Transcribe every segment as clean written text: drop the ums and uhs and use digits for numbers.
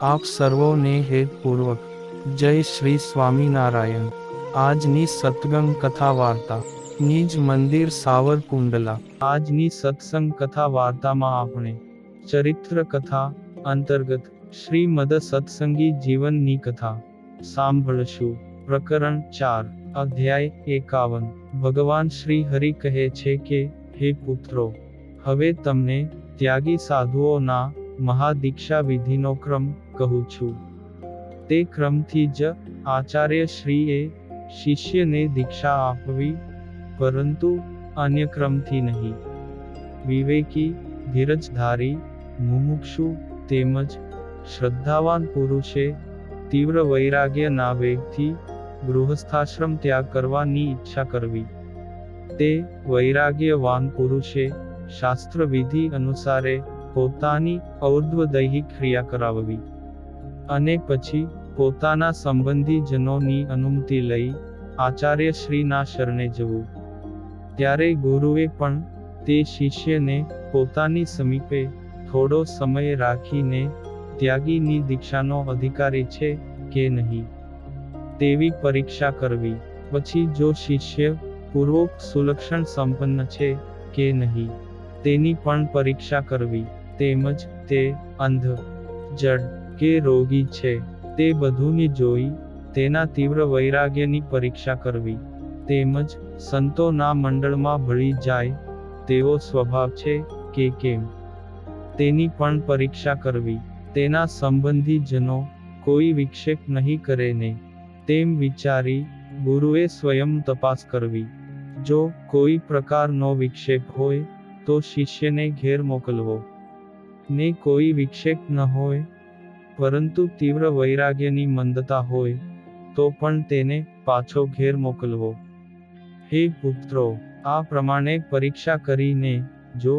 આપ સર્વોને હેતપૂર્વક જય શ્રી સ્વામિનારાયણ। આજની સત્સંગ કથા વાર્તા નિજ મંદિર સાવરકુંડલા। આજની સત્સંગ કથા વાર્તામાં આપણે ચરિત્ર કથા અંતર્ગત શ્રીમદ સત્સંગી જીવનની કથા સાંભળશું। પ્રકરણ 4 અધ્યાય 51। ભગવાન શ્રી હરિ કહે છે કે, હે પુત્રો, હવે તમને ત્યાગી સાધુઓના મહાદીક્ષા વિધિનો ક્રમ કહું છું। તે ક્રમથી જ આચાર્ય શ્રીએ શિષ્યને દીક્ષા આપવી, પરંતુ અન્ય ક્રમથી નહીં। વિવેકી, ધીરજધારી, મુમુક્ષુ તેમજ શ્રદ્ધાવાન પુરુષે તીવ્ર વૈરાગ્યના વેગથી ગૃહસ્થાશ્રમ ત્યાગ કરવાની ઈચ્છા કરવી। તે વૈરાગ્યવાન પુરુષે શાસ્ત્ર વિધિ અનુસારે પોતાની ઔર્ધ્વદૈહિક ક્રિયા કરાવવી, અને પછી પોતાના સંબંધીજનોની અનુમતિ લઈ આચાર્યશ્રીના શરણે જવું। ત્યારે ગુરુએ પણ તે શિષ્યને પોતાની સમીપે થોડો સમય રાખીને ત્યાગીની દીક્ષાનો અધિકારી છે કે નહીં તેવી પરીક્ષા કરવી। પછી જો શિષ્ય પૂર્વોક્ત સુલક્ષણ સંપન્ન છે કે નહીં તેની પણ પરીક્ષા કરવી। તેમજ તે અંધ, જડ કે રોગી છે તે બધુંની જોઈ તેના તીવ્ર વૈરાગ્યની પરીક્ષા કરવી। તેમજ સંતોના મંડળમાં ભળી જાય તેવો સ્વભાવ છે કે કેમ તેની પણ પરીક્ષા કરવી। તેના સંબંધીજનો કોઈ વિક્ષેપ નહીં કરે ને તેમ વિચારી ગુરુએ સ્વયં તપાસ કરવી। જો કોઈ પ્રકારનો વિક્ષેપ હોય તો શિષ્યને ઘેર મોકલવો, ને કોઈ વિક્ષેપ ન હોય પરંતુ તીવ્ર વૈરાગ્યની મંદતા હોય તો પણ તેને પાછો ઘેર મોકલવો। હે પુત્રો, આ પ્રમાણે પરીક્ષા કરીને જો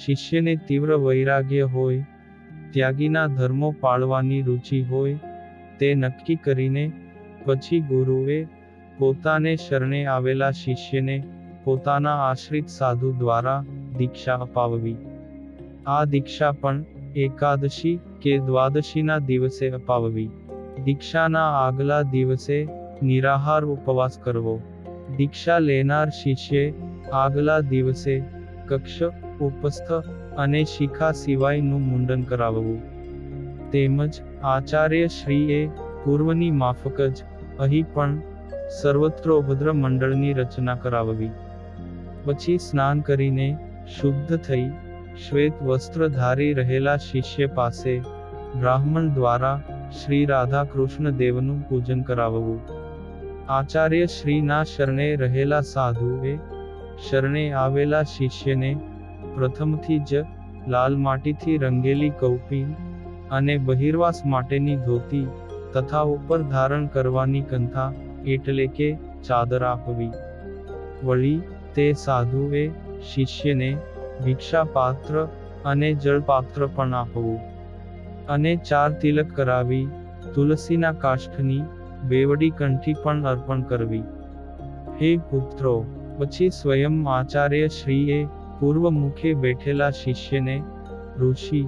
શિષ્યને તીવ્ર વૈરાગ્ય હોય, ત્યાગીના ધર્મો પાળવાની રુચિ હોય, તે નક્કી કરીને પછી ગુરુએ પોતાને શરણે આવેલા શિષ્યને પોતાના આશ્રિત સાધુ દ્વારા દીક્ષા અપાવવી। આ દીક્ષા પણ એકાદશી કે દ્વાદશીના દિવસે અપાવવી। દીક્ષાના આગલા દિવસે નિરાહાર ઉપવાસ કરવો। દીક્ષા લેનાર શિષ્યે આગલા દિવસે કક્ષ, ઉપસ્થ અને શિખા સિવાયનું મુંડન કરાવવું। તેમજ આચાર્ય શ્રીએ પૂર્વની માફક જ અહીં પણ સર્વત્રોભદ્ર મંડળની રચના કરાવવી। પછી સ્નાન કરીને શુદ્ધ થઈ શ્વેત વસ્ત્ર ધારી રહેલા શિષ્ય પાસે બ્રાહ્મણ દ્વારા શ્રી રાધા કૃષ્ણ દેવનું પૂજન કરાવવું। આચાર્ય શ્રીના શરણે રહેલા સાધુએ શરણે આવેલા શિષ્યને પ્રથમથી જ લાલ માટીથી રંગેલી કૌપીન અને બહિર્વાસ માટેની ધોતી તથા ઉપર ધારણ કરવાની કંથા એટલે કે ચાદર આપવી। વળી તે સાધુએ શિષ્યને ભિક્ષાપાત્ર અને જળપાત્ર પણ આપવું, અને 4 તિલક કરાવી તુલસીના કાષ્ઠની બેવડી કંઠી પણ અર્પણ કરવી। હે પુત્રો, પછી સ્વયં આચાર્ય શ્રીએ પૂર્વ મુખે બેઠેલા શિષ્યને ઋષિ,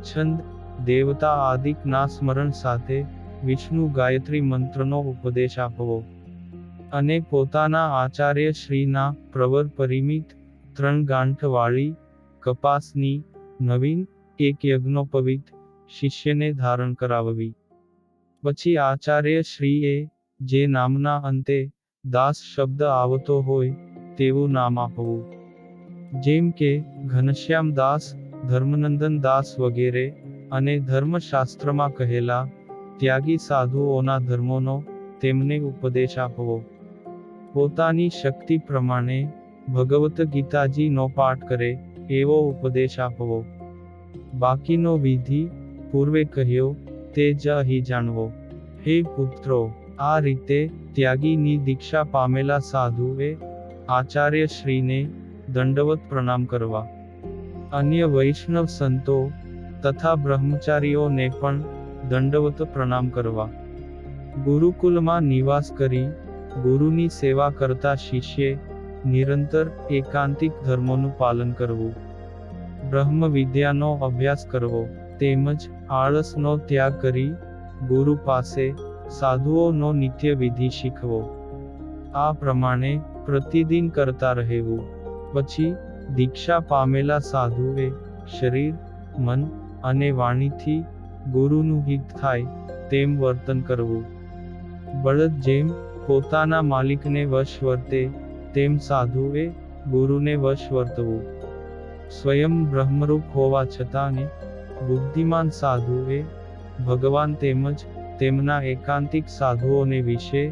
છંદ, દેવતા આદિકના સ્મરણ સાથે વિષ્ણુ ગાયત્રી મંત્રનો ઉપદેશ આપવો, અને પોતાના આચાર્ય શ્રીના પ્રવર પરિમિત 3 ગાંઠવાળી કપાસની નવીન એક યજ્ઞોપવિત શિષ્યને ધારણ કરાવવી। પછી આચાર્ય શ્રીએ જે નામના અંતે દાસ શબ્દ આવતો હોય તેવું નામ આપવું, જેમ કે ઘનશ્યામ દાસ, ધર્મનંદન દાસ વગેરે, અને ધર્મશાસ્ત્રમાં કહેલા ત્યાગી સાધુઓના ધર્મોનો તેમને ઉપદેશ આપવો। પોતાની શક્તિ પ્રમાણે ભગવત ગીતાજીનો પાઠ કરે એવો ઉપદેશ આપવો। બાકીનો વિધિ પૂર્વે કહ્યો તે જ અહીં જાણવો। હે પુત્રો, આ રીતે ત્યાગીની દીક્ષા પામેલા સાધુએ આચાર્ય શ્રીને દંડવત પ્રણામ કરવા। અન્ય વૈષ્ણવ સંતો તથા બ્રહ્મચારીઓને પણ દંડવત પ્રણામ કરવા। ગુરુકુલમાં નિવાસ કરી ગુરુની સેવા કરતા શિષ્યે નિરંતર એકાંતિક ધર્મોનું પાલન કરવું। બ્રહ્મ વિદ્યાનો અભ્યાસ કરવો, તેમજ આળસનો ત્યાગ કરી ગુરુ પાસે સાધુઓનો નિત્ય વિધિ શીખવો. આ પ્રમાણે પ્રતિદિન કરતા રહેવું. પછી દીક્ષા પામેલા સાધુએ શરીર, મન અને વાણીથી ગુરુનું હિત થાય તેમ વર્તન કરવું. બળદ જેમ પોતાના માલિકને વશ વર્તે તેમ સાધુએ ગુરુને વશ વર્તવું. સ્વયં બ્રહ્મરૂપ હોવા છતાં બુદ્ધિમાન સાધુએ ભગવાન તેમજ તેમના એકાંતિક સાધુઓને વિશે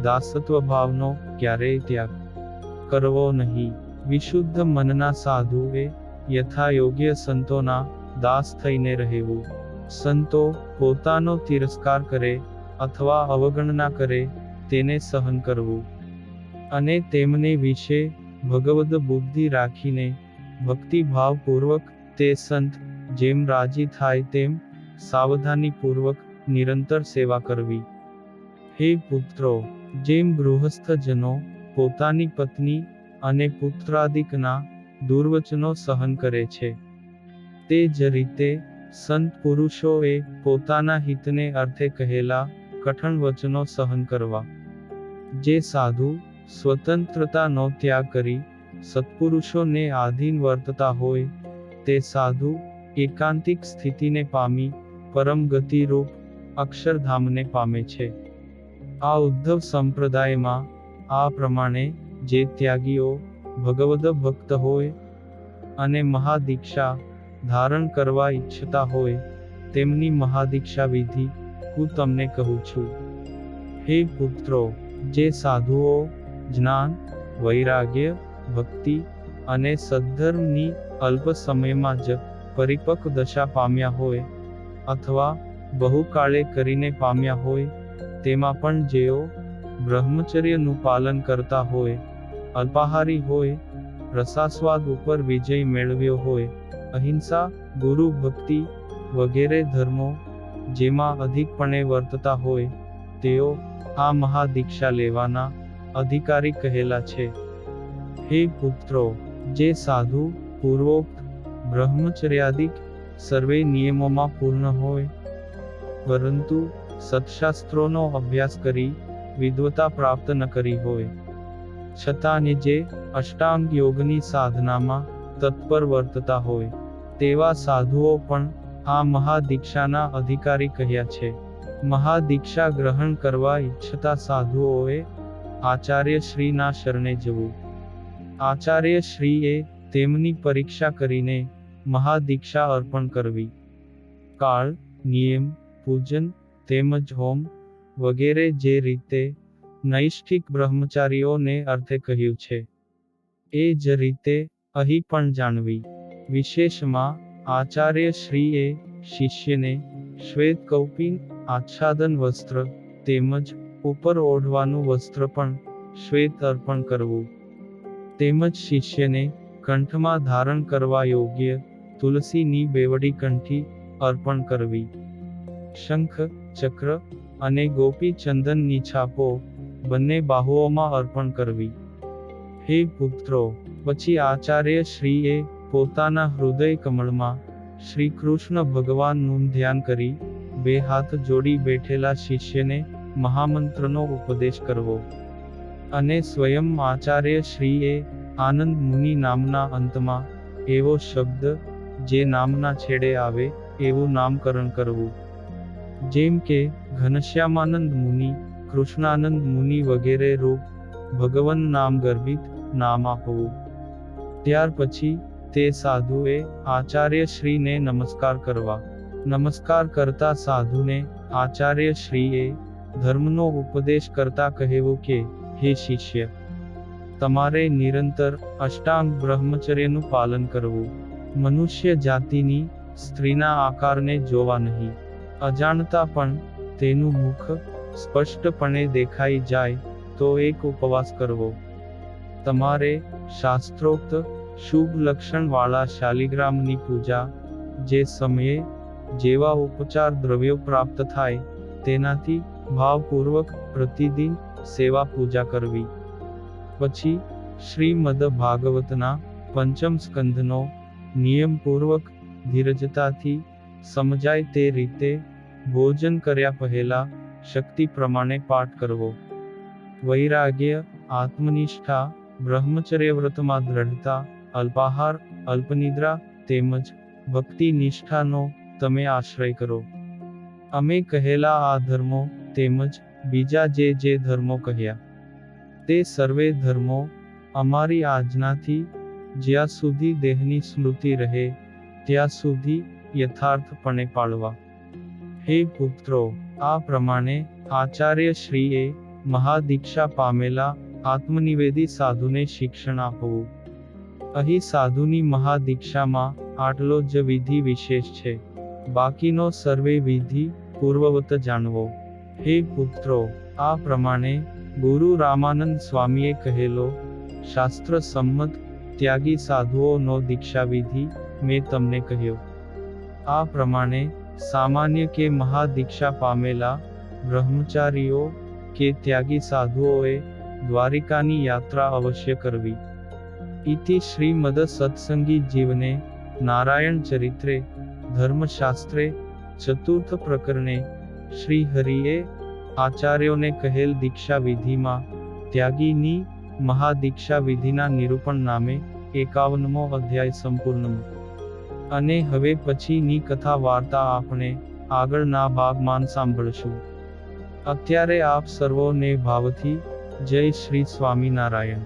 દાસત્વ ભાવનો ક્યારેય ત્યાગ કરવો નહીં. વિશુદ્ધ મનના સાધુએ યથાયોગ્ય સંતોના દાસ થઈને રહેવું. સંતો પોતાનો તિરસ્કાર કરે અથવા અવગણના કરે તેને સહન કરવું અને તેમને વિશે ભગવદ બુદ્ધિ રાખીને ભક્તિભાવપૂર્વક તે સંત જેમ રાજી થાય તેમ સાવધાનીપૂર્વક નિરંતર સેવા કરવી. હે પુત્રો, જેમ ગૃહસ્થજનો પોતાની પત્ની અને પુત્રાદિકના દુર્વચનો સહન કરે છે, તે જ રીતે સંત પુરુષોએ પોતાના હિતને અર્થે કહેલા કઠણ વચનો સહન કરવા. જે સાધુ સ્વતંત્રતાનો ત્યાગ કરી સત્પુરુષોને આધીન વર્તતા હોય તે સાધુ એકાંતિક સ્થિતિને પામી પરમ ગતિરૂપ અક્ષરધામને પામે છે. આ ઉદ્ધવ સંપ્રદાયમાં આ પ્રમાણે જે ત્યાગીઓ ભગવદ ભક્ત હોય અને મહાદીક્ષા ધારણ કરવા ઈચ્છતા હોય તેમની મહાદીક્ષા વિધિ હું તમને કહું છું. હે પુત્રો, જે સાધુઓ જ્ઞાન, વૈરાગ્ય, ભક્તિ અને સદ્ધર્મની અલ્પ સમયમાં જ પરિપક્વ દશા પામ્યા હોય અથવા બહુકાળે કરીને પામ્યા હોય, તેમાં પણ જેઓ બ્રહ્મચર્યનું પાલન કરતા હોય, અલ્પાહારી હોય, રસાસ્વાદ ઉપર વિજય મેળવ્યો હોય, અહિંસા, ગુરુ ભક્તિ વગેરે ધર્મો જેમાં અધિકપણે વર્તતા હોય, તેઓ આ મહાદીક્ષા લેવાના અધિકારી કહેલા છે. હે પુત્રો, જે સાધુ પૂર્વોક્ત બ્રહ્મચર્યાદિક સર્વે નિયમોમાં પૂર્ણ હોય પરંતુ સત્શાસ્ત્રોનો અભ્યાસ કરી વિદ્વતા પ્રાપ્ત ન કરી હોય, છતાં જે અષ્ટાંગ યોગની સાધનામાં તત્પર વર્તતા હોય, તેવા સાધુઓ પણ આ મહાદીક્ષાના અધિકારી કહ્યા છે. મહાદીક્ષા ગ્રહણ કરવા ઈચ્છતા સાધુઓએ આચાર્યશ્રીના શરણે જવું. આચાર્યશ્રીએ તેમની પરીક્ષા કરીને મહાદીક્ષા અર્પણ કરવી. કાળ, નિયમ, પૂજન તેમજ હોમ વગેરે જે રીતે નૈષ્ઠિક બ્રહ્મચારીઓને અર્થે કહ્યું છે, એ જ રીતે અહીં પણ જાણવી. વિશેષમાં આચાર્યશ્રીએ શિષ્યને શ્વેત કૌપીન આચ્છાદન વસ્ત્ર તેમજ ઉપર ઓઢવાનું વસ્ત્ર પણ શ્વેત અર્પણ કરવું. તેમજ શિષ્યને કંઠમાં ધારણ કરવા યોગ્ય તુલસીની બેવડી કંઠી અર્પણ કરવી. શંખ, ચક્ર અને ગોપી ચંદનની છાપો બંને બાહુઓમાં અર્પણ કરવી. હે પુત્રો, પછી આચાર્યશ્રીએ પોતાના હૃદય કમળમાં શ્રી કૃષ્ણ ભગવાનનું ધ્યાન કરી બે હાથ જોડી બેઠેલા શિષ્યને મહામંત્રનો ઉપદેશ કરવો અને સ્વયં આચાર્યશ્રીએ આનંદ મુનિ નામના અંતમાં એવો શબ્દ જે નામના છેડે આવે એવું નામકરણ કરવું. જેમ કે ઘનશ્યામાનંદ મુનિ, કૃષ્ણાનંદ મુનિ વગેરે રૂપ ભગવન નામ ગર્ભિત નામ આપવું. ત્યાર પછી તે સાધુએ આચાર્યશ્રીને નમસ્કાર કરવા. નમસ્કાર કરતા સાધુને આચાર્યશ્રીએ ધર્મનો ઉપદેશ કરતા કહેવું કે, હે શિષ્ય, તમારે નિરંતર અષ્ટાંગ બ્રહ્મચર્યનું પાલન કરવું. મનુષ્ય જાતિની સ્ત્રીના આકારને જોવા નહીં. અજાણતા પણ તેનું મુખ સ્પષ્ટપણે દેખાઈ જાય તો એક ઉપવાસ કરવો. તમારે શાસ્ત્રોક્ત શુભ લક્ષણવાળા શાલિગ્રામની પૂજા જે સમયે જેવા ઉપચાર દ્રવ્યો પ્રાપ્ત થાય તેનાથી ભાવપૂર્વક પ્રતિદિન સેવા પૂજા કરવી. પછી શ્રીમદ ભાગવતના પંચમ સ્કંધનો નિયમપૂર્વક ધીરજતાથી સમજાય તે રીતે ભોજન કર્યા પહેલા શક્તિ પ્રમાણે પાઠ કરવો. વૈરાગ્ય, આત્મનિષ્ઠા, બ્રહ્મચર્યવ્રતમાં દ્રઢતા, અલ્પાહાર, અલ્પનિદ્રા તેમજ ભક્તિ નિષ્ઠાનો તમે આશ્રય કરો. અમે કહેલા આ ધર્મો તેમજ બીજા જે ધર્મો કહ્યા તે સર્વે ધર્મો અમારી આજ્ઞાથી જ્યાં સુધી દેહની સ્મૃતિ રહે ત્યાં સુધી યથાર્થપણે પાળવા. હે પુત્રો, આ પ્રમાણે આચાર્ય શ્રીએ મહાદીક્ષા પામેલા આત્મનિવેદી સાધુને શિક્ષણ આપવું. અહીં સાધુની મહાદીક્ષામાં આટલો જ વિધિ વિશેષ છે. બાકીનો સર્વે વિધિ પૂર્વવત જાણવો. હે પુત્રો, આ પ્રમાણે ગુરુ રામાનંદ સ્વામીએ કહેલો શાસ્ત્ર સંમત ત્યાગી સાધુઓનો દીક્ષાવિધિ મેં તમને કહ્યો. આ પ્રમાણે સામાન્ય કે મહાદીક્ષા પામેલા બ્રહ્મચારીઓ કે ત્યાગી સાધુઓએ દ્વારિકાની યાત્રા અવશ્ય કરવી. ઇતિ શ્રીમદ સત્સંગી જીવને નારાયણ ચરિત્રે ધર્મશાસ્ત્રે ચતુર્થ પ્રકરણે શ્રી હરિએ આચાર્યોને કહેલ દીક્ષા વિધિમાં ત્યાગીની મહાદીક્ષા વિધિના નિરૂપણ નામે 51મો અધ્યાય સંપૂર્ણ. અને હવે પછીની કથા વાર્તા આપણે આગળના ભાગમાં સાંભળશું. અત્યારે આપ સર્વોને ભાવથી જય શ્રી સ્વામિનારાયણ.